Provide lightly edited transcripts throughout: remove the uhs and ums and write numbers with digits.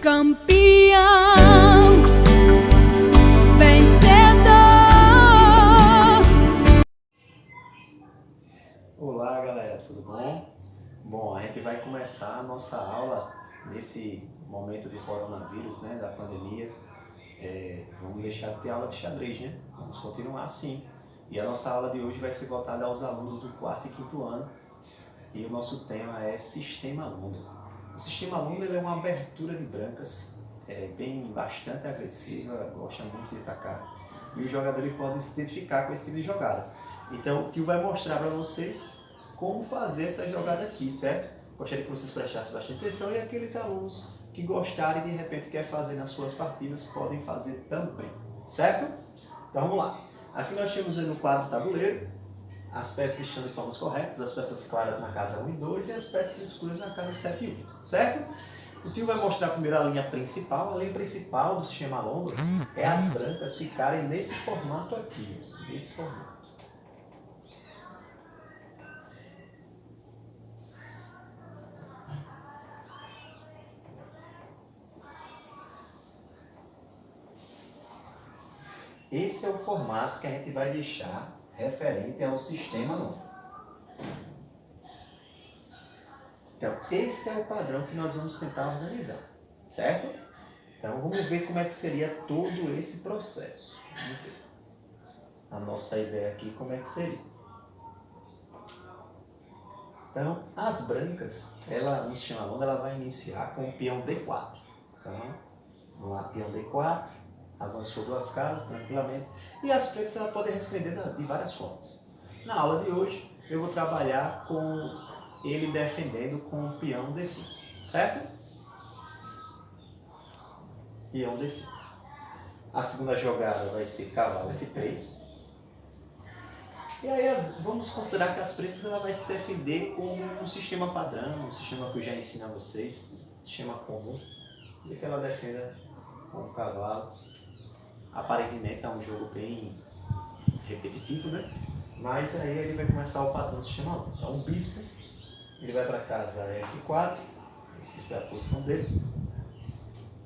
campeão, vencedor. Olá galera, tudo bom? Bom, a gente vai começar a nossa aula nesse momento do coronavírus, né, da pandemia. Vamos deixar de ter aula de xadrez, né? Vamos continuar assim. E a nossa aula de hoje vai ser voltada aos alunos do 4º e 5º ano. E o nosso tema é Sistema Lunda. O Sistema Lunda ele é uma abertura de brancas, bastante agressiva, gosta muito de atacar. E o jogador ele pode se identificar com esse tipo de jogada. Então o tio vai mostrar para vocês como fazer essa jogada aqui, certo? Gostaria que vocês prestassem bastante atenção e aqueles alunos que gostarem e de repente querem fazer nas suas partidas podem fazer também, certo? Então vamos lá. Aqui nós temos no quadro tabuleiro as peças estão de formas corretas, as peças claras na casa 1 e 2 e as peças escuras na casa 7 e 8, certo? O tio vai mostrar primeiro a linha principal. A linha principal do sistema Lunda é as brancas ficarem nesse formato aqui, nesse formato. Esse é o formato que a gente vai deixar referente ao sistema Lunda. Então, esse é o padrão que nós vamos tentar organizar, certo? Então, vamos ver como é que seria todo esse processo. Vamos ver. A nossa ideia aqui, como é que seria. Então, as brancas, no sistema Lunda, ela vai iniciar com o peão D4. Então, vamos lá, peão D4. Avançou 2 casas tranquilamente. E as pretas ela podem responder de várias formas. Na aula de hoje eu vou trabalhar com ele defendendo com o peão D5, certo? Peão D5. A segunda jogada vai ser cavalo F3. E aí vamos considerar que as pretas ela vai se defender com um sistema padrão, um sistema que eu já ensino a vocês, sistema comum, e que ela defenda com o cavalo. Aparentemente é um jogo bem repetitivo, né? Mas aí ele vai começar o padrão do sistema Lunda. Então o bispo, ele vai para casa F4, esse bispo é a posição dele.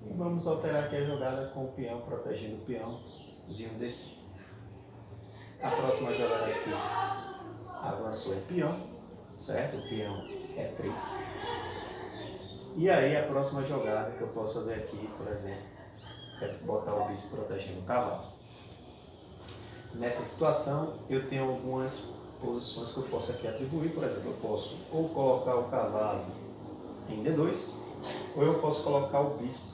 E vamos alterar aqui a jogada com o peão, protegendo o peãozinho desse. A próxima jogada aqui, avançou o peão, certo? O peão E3. E aí a próxima jogada que eu posso fazer aqui, por exemplo, é botar o bispo protegendo o cavalo. Nessa situação, eu tenho algumas posições que eu posso aqui atribuir. Por exemplo, eu posso ou colocar o cavalo em D2, ou eu posso colocar o bispo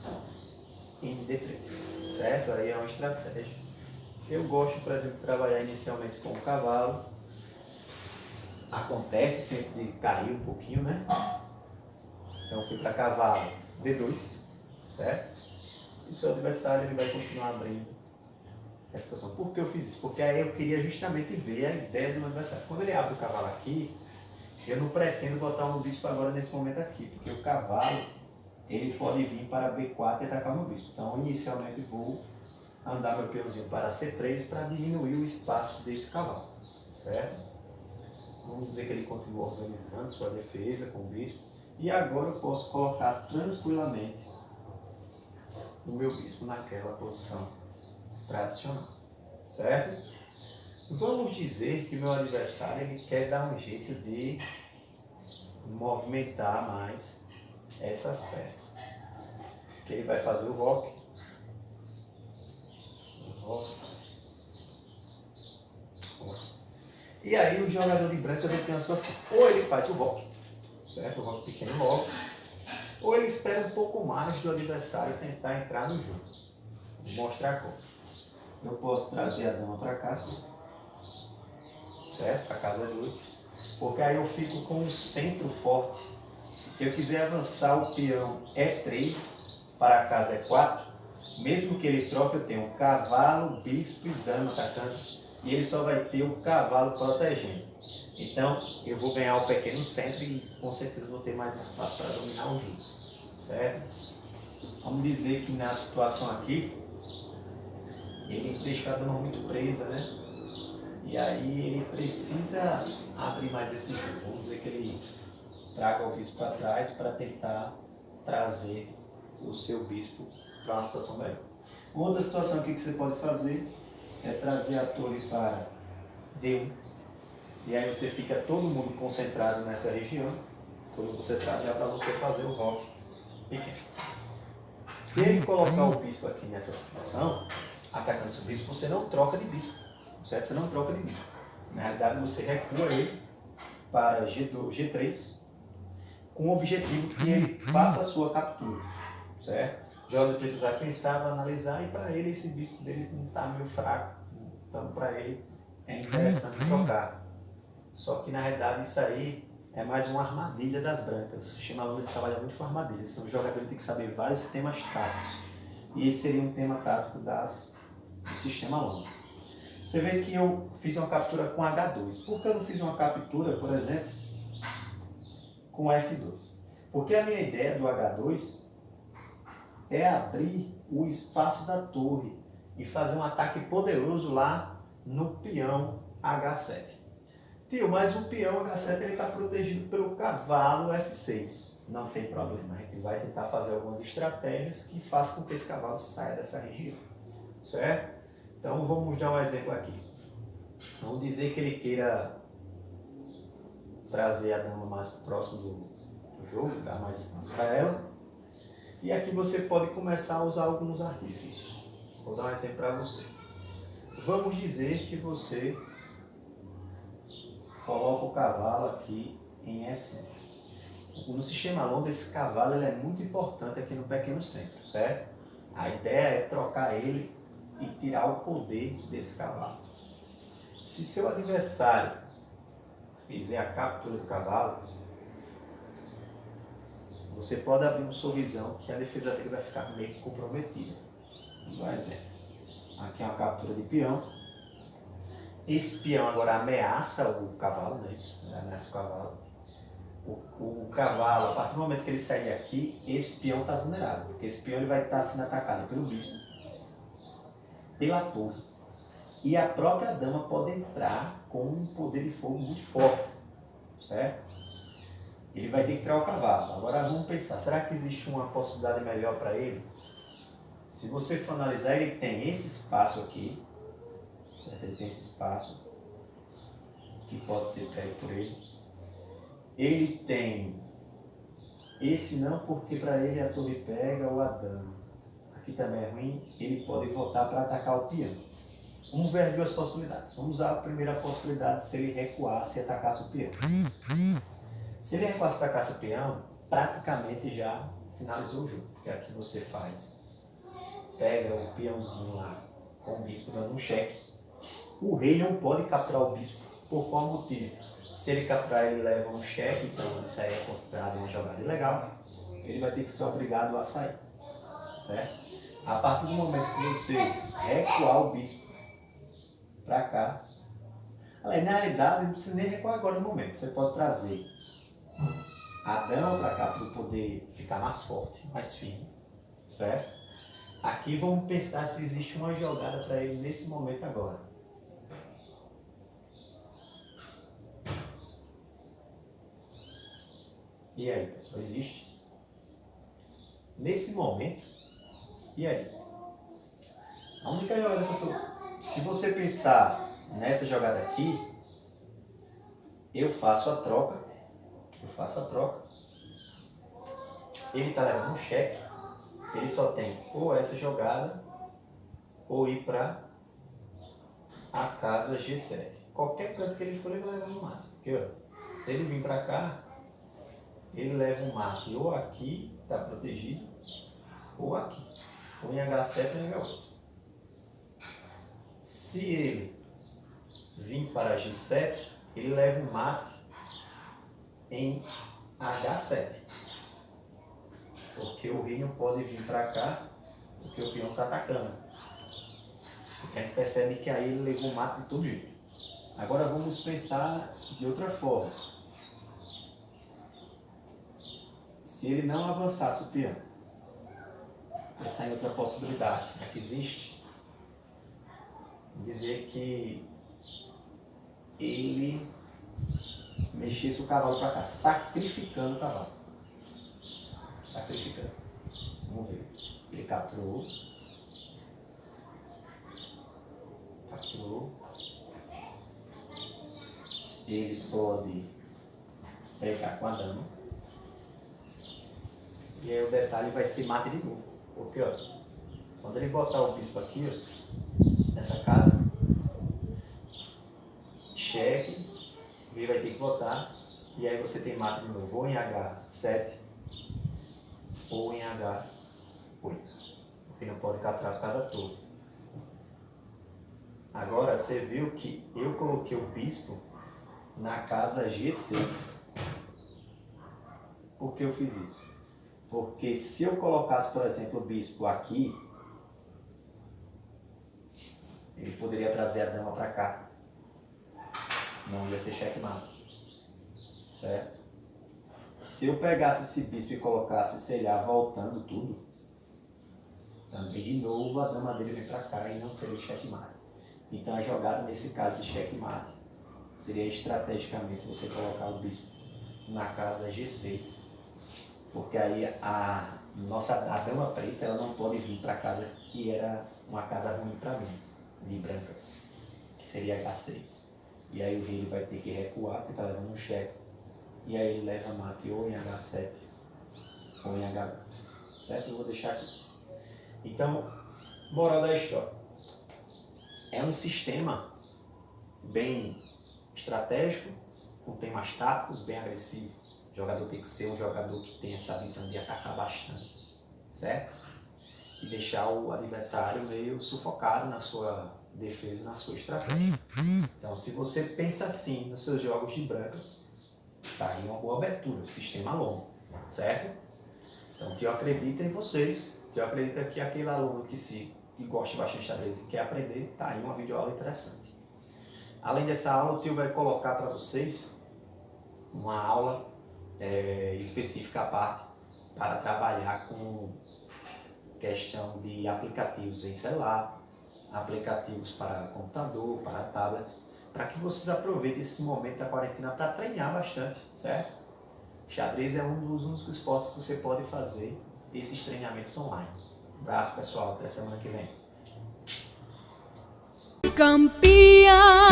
em D3, certo? Aí é uma estratégia. Eu gosto, por exemplo, de trabalhar inicialmente com o cavalo. Acontece sempre de cair um pouquinho, né? Então eu fui para cavalo D2, certo? E o seu adversário ele vai continuar abrindo essa situação. Por que eu fiz isso? Porque aí eu queria justamente ver a ideia do meu adversário. Quando ele abre o cavalo aqui, eu não pretendo botar um bispo agora nesse momento aqui, porque o cavalo ele pode vir para B4 e atacar o meu bispo. Então, inicialmente vou andar meu peãozinho para C3 para diminuir o espaço desse cavalo, certo? Vamos dizer que ele continua organizando sua defesa com o bispo. E agora eu posso colocar tranquilamente o meu bispo naquela posição tradicional, certo? Vamos dizer que o meu adversário ele quer dar um jeito de movimentar mais essas peças. Que ele vai fazer o roque. E aí o jogador de brancas ele tem a situação. Ou ele faz o roque, certo? O roque pequeno logo. Ou ele espera um pouco mais do adversário tentar entrar no jogo. Vou mostrar como. Eu posso trazer a dama para cá, certo? Para casa 2. Porque aí eu fico com um centro forte. Se eu quiser avançar o peão E3 para a casa E4, mesmo que ele troque, eu tenho cavalo, bispo e dama atacando. E ele só vai ter o cavalo protegendo. Então, eu vou ganhar o pequeno centro e com certeza vou ter mais espaço para dominar o jogo, certo? Vamos dizer que na situação aqui, ele deixou a dama muito presa, né? E aí ele precisa abrir mais esse jogo. Vamos dizer que ele traga o bispo para trás para tentar trazer o seu bispo para uma situação melhor. Uma outra situação aqui que você pode fazer é trazer a torre para D1. E aí você fica todo mundo concentrado nessa região, todo mundo concentrado já para você fazer o rock pequeno. Se ele colocar o bispo aqui nessa situação, atacando seu bispo, você não troca de bispo, certo? Você não troca de bispo. Na realidade, você recua ele para G3, com o objetivo que ele faça a sua captura, certo? O jogador de preto vai pensar, vai analisar, e para ele esse bispo dele não está meio fraco, então para ele é interessante trocar. Só que na realidade isso aí é mais uma armadilha das brancas. O sistema Londres trabalha muito com armadilhas, então o jogador tem que saber vários temas táticos. E esse seria um tema tático do sistema Londres. Você vê que eu fiz uma captura com H2. Por que eu não fiz uma captura, por exemplo, com F2? Porque a minha ideia do H2 é abrir o espaço da torre e fazer um ataque poderoso lá no peão H7. Tio, mas o peão H7 está protegido pelo cavalo F6. Não tem problema, a gente vai tentar fazer algumas estratégias que façam com que esse cavalo saia dessa região, certo? Então vamos dar um exemplo aqui. Vamos dizer que ele queira trazer a dama mais próximo do jogo, dar mais espaço para ela. E aqui você pode começar a usar alguns artifícios. Vou dar um exemplo para você. Vamos dizer que você coloca o cavalo aqui em E5. No sistema Londres, esse cavalo ele é muito importante aqui no pequeno centro, certo? A ideia é trocar ele e tirar o poder desse cavalo. Se seu adversário fizer a captura do cavalo, você pode abrir um sorrisão que a defesa dele vai ficar meio comprometida. Por exemplo, aqui é uma captura de peão. Esse peão agora ameaça o cavalo, não é isso? Ameaça o cavalo. O cavalo, a partir do momento que ele sair aqui, esse peão está vulnerável, porque esse peão ele vai estar sendo atacado pelo bispo, pela torre, e a própria dama pode entrar com um poder de fogo muito forte, certo? Ele vai ter que tirar o cavalo. Agora vamos pensar, será que existe uma possibilidade melhor para ele? Se você for analisar, ele tem esse espaço aqui, certo? Ele tem esse espaço que pode ser pego por ele. Ele tem esse não, porque para ele a torre pega ou a dama. Aqui também é ruim, ele pode voltar para atacar o peão. Vamos ver as duas possibilidades. Vamos usar a primeira possibilidade, se ele recuasse e atacasse o peão. Se ele recuasse e atacasse o peão, praticamente já finalizou o jogo. Porque aqui você pega o peãozinho lá com o bispo dando um cheque. O rei não pode capturar o bispo. Por qual motivo? Se ele capturar, ele leva um cheque, então isso aí é considerado uma jogada ilegal. Ele vai ter que ser obrigado a sair, certo? A partir do momento que você recuar o bispo para cá, na realidade não precisa nem recuar agora no momento. Você pode trazer a dama para cá para ele poder ficar mais forte, mais firme, certo? Aqui vamos pensar se existe uma jogada para ele nesse momento agora. E aí, pessoal, existe? Nesse momento, e aí? A única jogada que eu tô... Se você pensar nessa jogada aqui, eu faço a troca. Ele está levando um cheque. Ele só tem ou essa jogada, ou ir para a casa G7. Qualquer canto que ele for, ele vai levar um mate. Porque, ó, se ele vir para cá, ele leva um mate ou aqui, está protegido, ou aqui. Ou em H7 ou em H8. Se ele vir para G7, ele leva um mate em H7. Porque o rei não pode vir para cá, porque o peão está atacando. Porque a gente percebe que aí ele levou um mate de todo jeito. Agora vamos pensar de outra forma. Se ele não avançasse o peão, pensar em outra possibilidade, será que existe? Dizer que ele mexesse o cavalo para cá, sacrificando o cavalo. Sacrificando. Vamos ver. capturou. Ele pode pegar com a dama. E aí o detalhe vai ser mate de novo. Porque, ó, quando ele botar o bispo aqui, ó, nessa casa, cheque, ele vai ter que votar. E aí você tem mate de novo, ou em H7, ou em H8. Porque não pode capturar por causa da torre. Agora você viu que eu coloquei o bispo na casa G6. Por que eu fiz isso? Porque se eu colocasse, por exemplo, o bispo aqui, ele poderia trazer a dama para cá. Não ia ser checkmate. Certo? Se eu pegasse esse bispo e colocasse, sei lá, voltando tudo, também de novo a dama dele vem para cá e não seria checkmate. Então a jogada nesse caso de checkmate seria estrategicamente você colocar o bispo na casa G6. Porque aí a dama preta ela não pode vir para a casa que era uma casa ruim para mim, de brancas, que seria H6. E aí o rei vai ter que recuar, porque está levando um cheque. E aí ele leva mate ou em H7 ou em H8. Certo? Eu vou deixar aqui. Então, moral da história. É um sistema bem estratégico, com temas táticos, bem agressivo. O jogador tem que ser um jogador que tem essa visão de atacar bastante, certo? E deixar o adversário meio sufocado na sua defesa, na sua estratégia. Então, se você pensa assim nos seus jogos de brancas, tá aí uma boa abertura, sistema longo, certo? Então, eu acredito em vocês, eu acredito que aquele aluno que gosta bastante de xadrez e quer aprender, tá aí uma videoaula interessante. Além dessa aula, o tio vai colocar para vocês uma aula específica à parte para trabalhar com questão de aplicativos em celular, aplicativos para computador, para tablet, para que vocês aproveitem esse momento da quarentena para treinar bastante, certo? O xadrez é um dos únicos esportes que você pode fazer esses treinamentos online. Um abraço, pessoal, até semana que vem. Campeão.